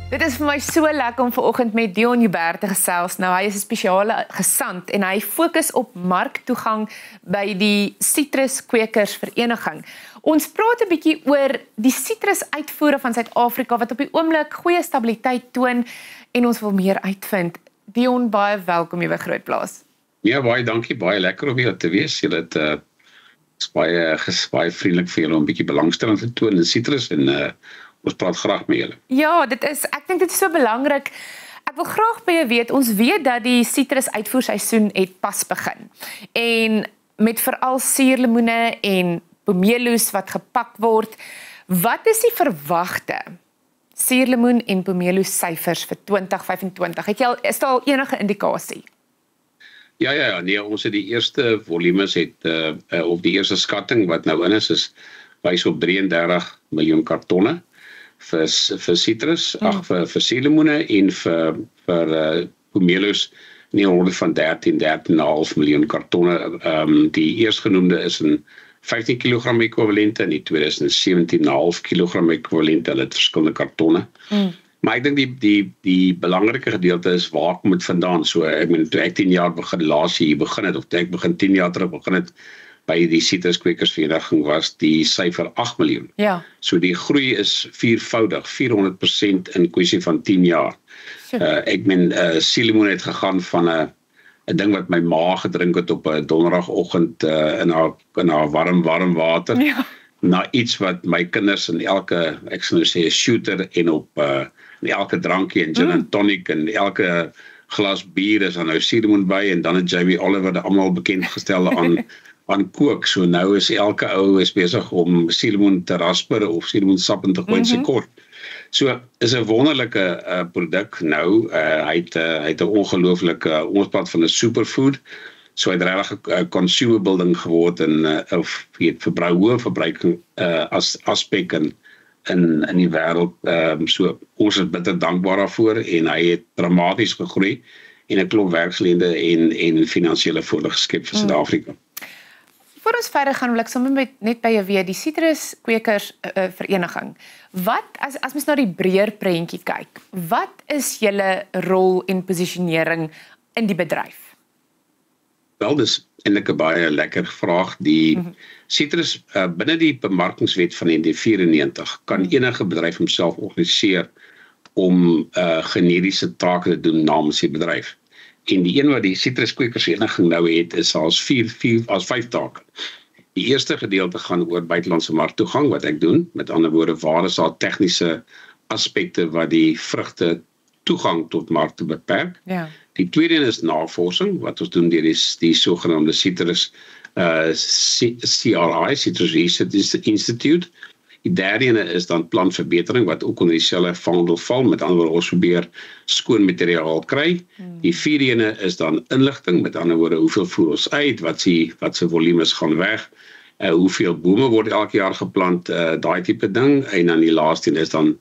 Dit is vir my so lekker om vanoggend met Dion Joubert te gesels. Nou, hy is 'n spesiale gesant en hy fokus op marktoegang by die Sitruskwekersvereniging. Ons praat 'n bietjie oor die sitrusuitvoere van Suid-Afrika wat op die oomblik goeie stabiliteit toon en ons wil meer uitvind. Dion, baie welkom hier by Grootplaas. Ja, baie dankie, baie lekker om hier te wees. Julle het baie vriendelik vir julle om 'n bietjie belangstelling te toon in sitrus en ons praat graag met julle. Ja, ek dink dit is so belangrik. Ek wil graag by jou weet, ons weet dat die sitrusuitvoerseisoen het pas begin. En met veral suurlemoene en pomeloes wat gepak word, wat is die verwagte suurlemoen en pomeloes syfers vir 2025? Is daar al enige indikasie? Ja, nee, ons het die eerste volumes of die eerste skatting wat nou in is wys op 33 miljoen kartonne vir sitrus, vir suurlemoene en vir pomeloes in die orde van 13,5 miljoen kartonne. Die eerstgenoemde is in 15 kg ekwivalente en die tweede is in 17,5 kg ekwivalente. Hulle het verskillende kartonne. Maar ek dink die belangrike gedeelte is waar kom dit vandaan. So ek meen toe ek 10 jaar laas hier begin het, of toe ek begin 10 jaar terug begin het by die Sitruskwekersvereniging was die syfer 8 miljoen. Ja. So die groei is viervoudig, 400% in kwessie van 10 jaar. Ek meen suurlemoen het gegaan van 'n ding wat my ma gedrink het op 'n donderdagoggend in haar warm water. Ja. Na iets wat my kinders in elke, ek sal nou sê 'n shooter en op in elke drankie en gin and tonic en elke glas bier is dan nou suurlemoen by en dan het Jamie Oliver dit almal bekend gestel aan kook. So nou is elke ou besig om suurlemoen te rasper of suurlemoensap in te gooi in sy kort. So is 'n wonderlike produk nou. Hy het 'n ongelooflike, ons praat van 'n superfood. So hy het regtig 'n consumable ding geword en of hoë verbruiking aspek in die wêreld. So ons is bitter dankbaar daarvoor en hy het dramaties gegroei en 'n klomp werksgeleenthede en finansiële voordele geskep vir Suid-Afrika. Voor ons verder gaan, wil ek sommer net by jou weet, die Sitruskwekersvereniging. Wat, as mens na die breër prentjie kyk, wat is julle rol en posisionering in die bedryf? Wel, dis eintlik 'n baie lekker vraag. Die sitrus binne die bemarkingswet van 1994 kan enige bedryf homself organiseer om generiese take te doen namens die bedryf. En die een wat die Sitruskwekersvereniging nou het, is als 5 take. Die eerste gedeelte gaan oor buitelandse marktoegang, wat ek doen. Met ander woorde, waar is daar tegniese aspekte wat die vrugte toegang tot markte beperk. Ja. Die tweede is navorsing, wat ons doen deur die sogenaamde Citrus CRI, Citrus Research Institute. Die derde is dan planverbetering, wat ook onder dieselfde vaandel val. Met ander woorde, ons probeer skoon materiaal kry. Die vierde is dan inligting, met ander woorde, hoeveel voer ons uit, wat se volumes gaan weg, hoeveel bome word elke jaar geplant, daai tipe ding. En dan die laaste is dan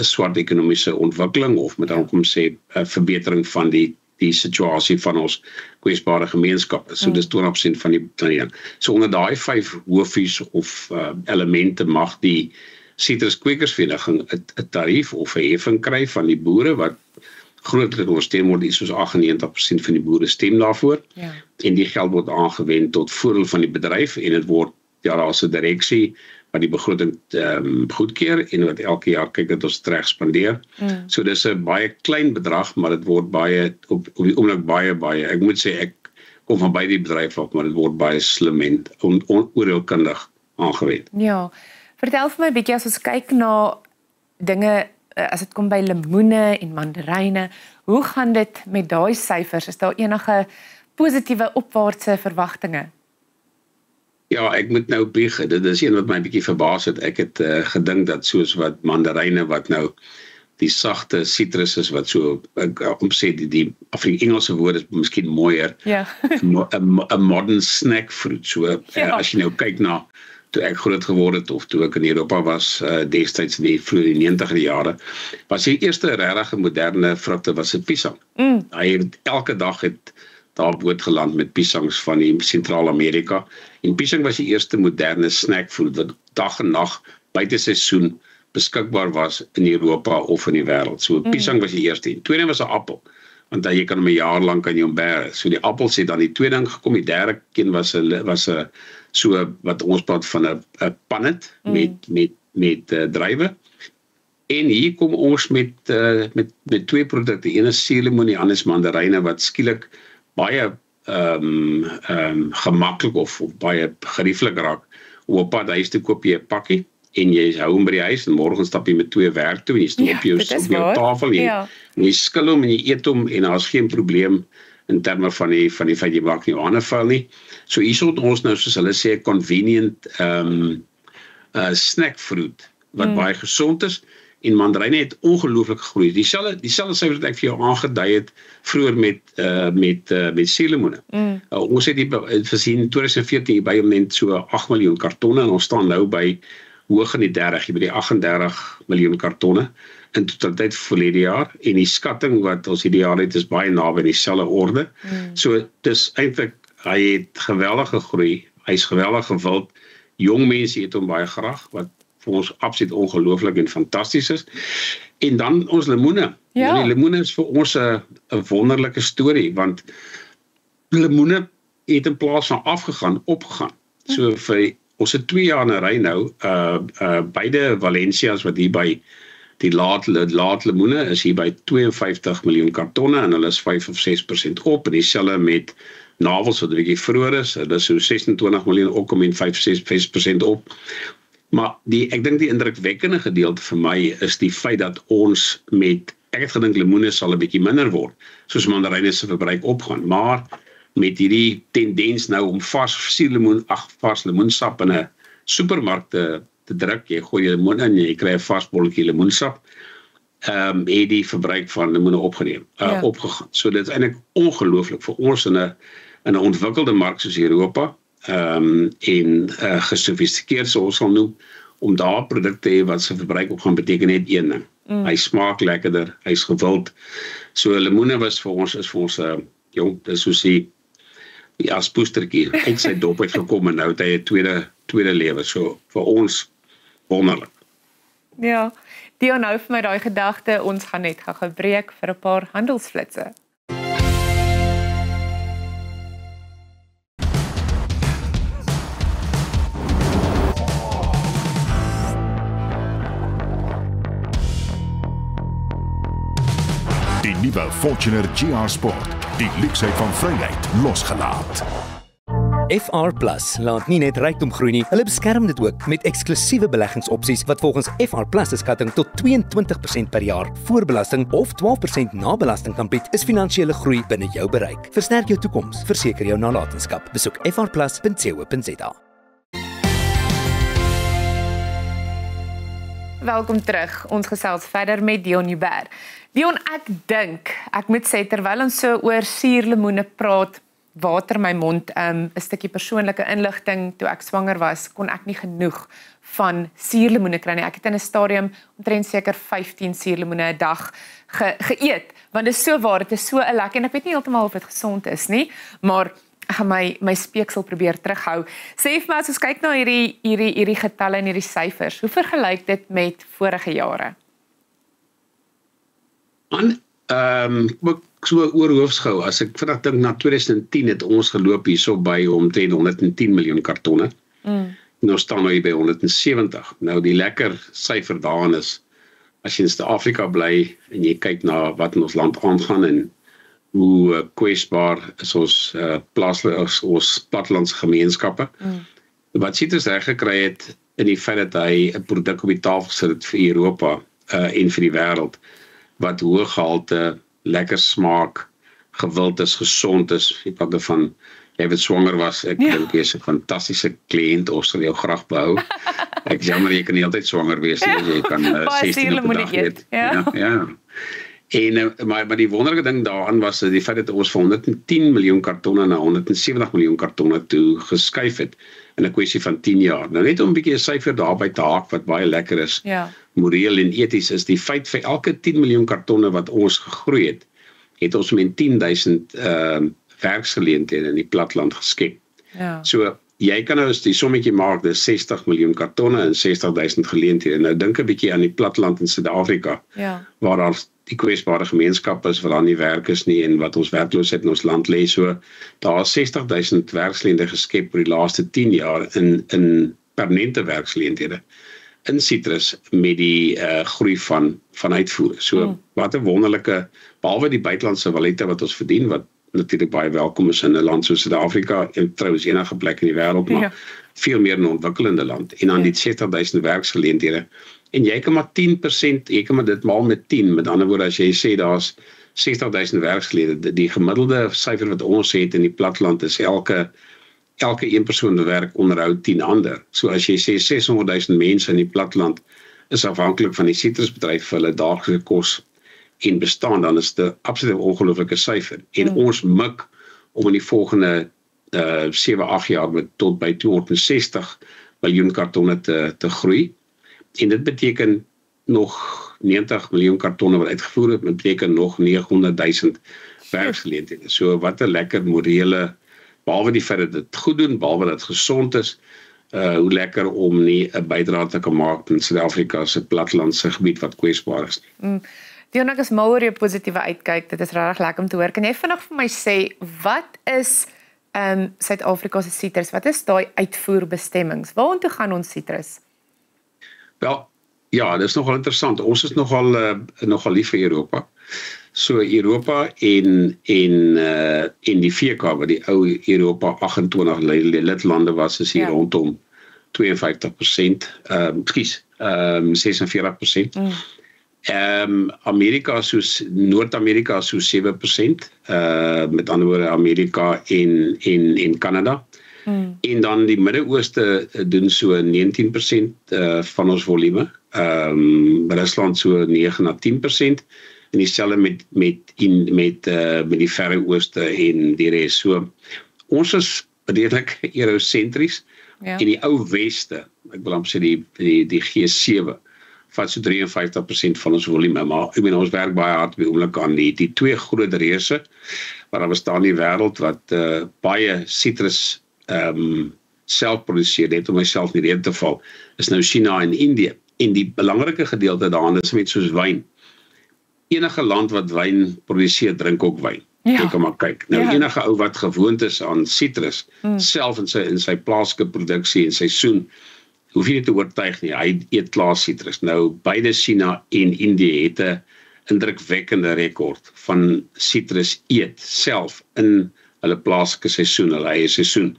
swart ekonomiese ontwikkeling, of met ander sê verbetering van die situasie van ons kwesbare gemeenskappe. So dis 20% van die ding. So onder daai 5 hoofies of elemente mag die Sitruskwekersvereniging 'n tarief of 'n heffing kry van die boere wat grootliks ondersteun word, soos 98% van die boere stem daarvoor. Ja. En die geld word aangewend tot voordeel van die bedryf en dit word daar's 'n direksie wat die begroting goedkeur en wat elke jaar kyk dat ons reg spandeer. So dis 'n baie klein bedrag, maar dit word baie op die oomblik baie. Ek moet sê ek kom van beide die bedryf af, maar dit word baie slim en oordeelkundig aangewend. Ja. Vertel vir my 'n bietjie as ons kyk na dinge as dit kom by lemoene en mandaryne, hoe gaan dit met daai syfers? Is daar enige positiewe opwaartse verwagtinge? Ja, ek moet nou bieg, dit is een wat my 'n bietjie verbaas het. Ek het gedink dat soos wat mandaryne wat nou die sagte sitrus is wat so om sê die Engelse woord is miskien mooier. Ja. 'n modern snack fruit. So as jy nou kyk na toe ek groot geword het of toe ek in Europa was destyds in die vroeë 90er jare, was die eerste regtig moderne vrugte was 'n piesang. Hy het elke dag daar boot geland met piesangs van die Sentraal-Amerika. En piesang was die eerste moderne snackfood wat dag en nag buite seisoen beskikbaar was in Europa of in die wêreld. So piesang was die eerste. Die tweede was 'n appel. Want jy kan hom 'n jaar lank in jou bære. So die appels het dan die tweede ding gekom, die derde een was 'n so wat ons praat van 'n pannet met druiwe. En hier kom ons met twee produkte. Een is suurlemoen, die ander is mandaryne wat skielik baie gemaklik of baie gerieflik raak. Op pad huis toe koop jy 'n pakkie en jy hou hom by die huis en môre stap jy met 2 werk toe en jy stop op jou tafel en jy skil hom en jy eet hom en daar's geen probleem in terme van die feit jy maak nie jou hande vuil nie. So hier het ons nou soos hulle sê convenient snack fruit wat baie gesond is. En mandaryne het ongelooflik gegroei. Dieselfde syfers wat ek vir jou aangedui het vroeër met suurlemoene. Ons het gesien in 2014 by omtrent so 8 miljoen kartonne en ons staan nou by hoog in die 30, by die 38 miljoen kartonne in totaliteit vir verlede jaar en die skatting wat ons hierdie jaar het is baie naby dieselfde orde. So dis eintlik hy het geweldig gegroei. Hy's geweldig gewild. Jong mense het hom baie graag wat vir ons absoluut ongelooflik en fantasties is. En dan ons lemoene. Ja. Die lemoene is vir ons 'n wonderlike storie, want lemoene het in plaas van afgegaan, opgegaan. So vir ons het 2 jaar in 'n ry nou, beide Valencias wat hier by die laat lemoene is hier by 52 miljoen kartonne en hulle is 5 of 6% op, en dieselfde met navels wat 'n bietjie vroeër is, hulle is so 26 miljoen opkom en 5-6% op. Maar ek dink die indrukwekkende gedeelte vir my is die feit dat ons ek het gedink lemoene sal 'n bietjie minder word, soos mandaryne se verbruik opgaan, maar met hierdie tendens nou om vars lemoensap in 'n supermark te druk, jy gooi die lemoen in, jy kry 'n vars bolletjie lemoensap, het die verbruik van lemoene opgegaan. So dit is eintlik ongelooflik vir ons in 'n ontwikkelde mark soos Europa, en gesofistikeerd soos ons sal noem, om daar produkte te hê wat sy verbruik op gaan beteken net een ding. Hy smaak lekkerder, hy's gewild. So lemoene is vir ons dis soos die aspoestertjie uit sy dop het gekom en nou het hy 'n tweede lewe. So vir ons wonderlik. Ja, die onthou vir my daai gedagte, ons gaan net gaan gebreek vir 'n paar handelsflitse. Die nuwe Fortuner GR Sport, die luksheid van vryheid losgelaat. FR Plus laat nie net rykdom groei nie, hulle beskerm dit ook met eksklusiewe beleggingsopsies wat volgens FR Plus se skatting tot 22% per jaar voor belasting of 12% na belasting kan bied, is finansiële groei binne jou bereik. Versterk jou toekoms, verseker jou nalatenskap. Besoek frplus.co.za. Welkom terug. Ons gesels verder met Dion Joubert. Dion, ek moet sê, terwyl ons so oor suurlemoene praat, water my mond, 'n stukkie persoonlike inligting. Toe ek swanger was, kon ek nie genoeg van suurlemoene kry nie. Ek het in 'n stadium omtrent seker 15 suurlemoene 'n dag geëet, want dit is so waar, dit is so lekker en ek weet nie heeltemal of dit gesond is nie, maar ek gaan my speeksel probeer terughou. Sê vir my, as ons kyk na hierdie getalle en hierdie syfers, hoe vergelyk dit met vorige jare? So oorhoofsgou, as ek vandag dink na 2010 het ons geloop hierso by omtrent 110 miljoen kartonne. Nou staan nou hier by 170. Nou die lekker syfer daarin is, as jy in Suid-Afrika bly en jy kyk na wat in ons land aangaan en hoe kwesbaar is ons plattelandse gemeenskappe. Wat Citrus reg gekry het in die feit dat hy 'n produk op die tafel sit het vir Europa en vir die wêreld, wat hoë gehalte, lekker smaak, gewild is, gesond is. Ek praat van, jy wat swanger was, ek dink jy is 'n fantastiese kliënt, ons sal jou graag behou. Ek jammer, jy kan nie altyd swanger wees nie, jy kan 16 op 'n dag eet. Ja. En, maar die wonderlike ding daaraan was die feit dat ons van 110 miljoen kartonne na 170 miljoen kartonne toe geskuif het in 'n kwessie van 10 jaar. Nou net om 'n bietjie 'n syfer daarby te haak wat baie lekker is, moreel en eties, is die feit vir elke 10 miljoen kartonne wat ons gegroei het ons met 10,000 werksgeleenthede in die platteland geskep. So jy kan nou as die sommetjie maak, dis 60 miljoen kartonne en 60,000 geleenthede. Nou dink 'n bietjie aan die platteland in Suid-Afrika, waar daar die kwesbare gemeenskap is, waar daar nie werk is nie en wat ons werkloosheid in ons land lê. So daar is 60,000 werksgeleenthede geskep oor die laaste 10 jaar in permanente werksgeleenthede in Citrus met die groei van uitvoer. So wat 'n wonderlike, behalwe die buitelandse valuta wat ons verdien, wat natuurlik baie welkom is in 'n land soos Suid-Afrika en trouens enige plek in die wêreld, maar veel meer in 'n ontwikkelende land. En dan die 60,000 werksgeleenthede. En jy kan maar 10%, jy kan maar dit maal met 10. Met ander woorde, as jy sê daar's 60,000 werksgeleenthede, die gemiddelde syfer wat ons het in die platteland is elke een persoon werk onderhou 10 ander. So as jy sê 600,000 mense in die platteland is afhanklik van die sitrusbedryf vir hulle daaglikse kos en bestaan, dan is dit absoluut 'n ongelooflike syfer. En ons mik om in die volgende 7-8 jaar tot by 260 miljoen kartonne te groei. En dit beteken nog 90 miljoen kartonne wat uitgevoer het, beteken nog 900,000 werksgeleenthede. So wat 'n lekker morele, behalwe die feit dat dit goed doen, behalwe dat dit gesond is, hoe lekker om nie 'n bydrae te kan maak in Suid-Afrika se plattelandse gebied wat kwesbaar is nie. Dion, ek is mal oor jou positiewe uitkyk. Dit is regtig lekker om te hoor. Kan jy vinnig vir my sê, wat is Suid-Afrika se sitrus? Wat is daai uitvoerbestemmings? Waartoe gaan ons sitrus? Wel, ja, dis nogal interessant. Ons is nogal lief vir Europa. So Europa en die VK, wat die ou Europa 28 lidlande was, is hier rondom 52%, 46%. Amerika soos Noord-Amerika so 7%, met ander woorde Amerika en Kanada. En dan die Midde-Ooste doen so 19% van ons volume. Rusland so 9 na 10%. En dieselfde met die Verre Ooste en die res. So ons is redelik eurosentries. En die ou Weste, ek wil amper sê die G7 vat so 53% van ons volume, maar ek meen ons werk baie hard by oomblik aan die twee groot reuse wat daar bestaan in die wêreld wat baie sitrus self produseer, net om myself nie rede te val, is nou China en Indië. En die belangrike gedeelte daarin is met soos wyn. Enige land wat wyn produseer, drink ook wyn. Jy kan maar kyk. Nou enige ou wat gewoond is aan sitrus, self in sy plaaslike produksie en seisoen, hoef jy nie te oortuig nie, hy eet klaar sitrus. Nou beide China en Indië het 'n indrukwekkende rekord van sitrus eet self in hulle plaaslike seisoen, hulle eie seisoen.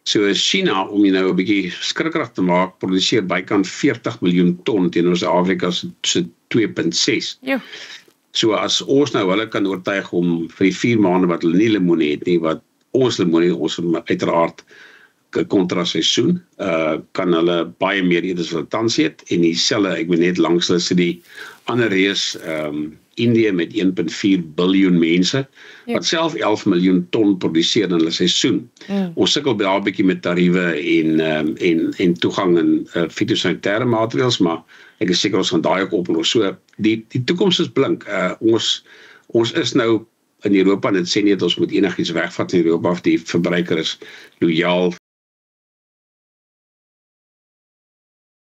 So China, om jy nou 'n bietjie skrikkerig te maak, produseer bykans 40 miljoen ton teenoor Suid-Afrika se 2.6. So as ons nou hulle kan oortuig om vir die 4 maande wat hulle nie lemoene het nie, wat ons lemoene, ons uiteraard kontraseisoen, kan hulle baie meer eet as hulle tans eet, en dieselfde, ek weet net langs hulle sit die ander reus, Indië met 1.4 biljoen mense, wat self 11 miljoen ton produseer in hulle seisoen. Ons sukkel daar 'n bietjie met tariewe en toegang en fitosanitêre maatreëls, maar ek is seker ons gaan daai ook oplos. So die toekoms is blink. Ons is nou in Europa, en dit sê nie dat ons moet enigiets wegvat in Europa, of die verbruiker is loyaal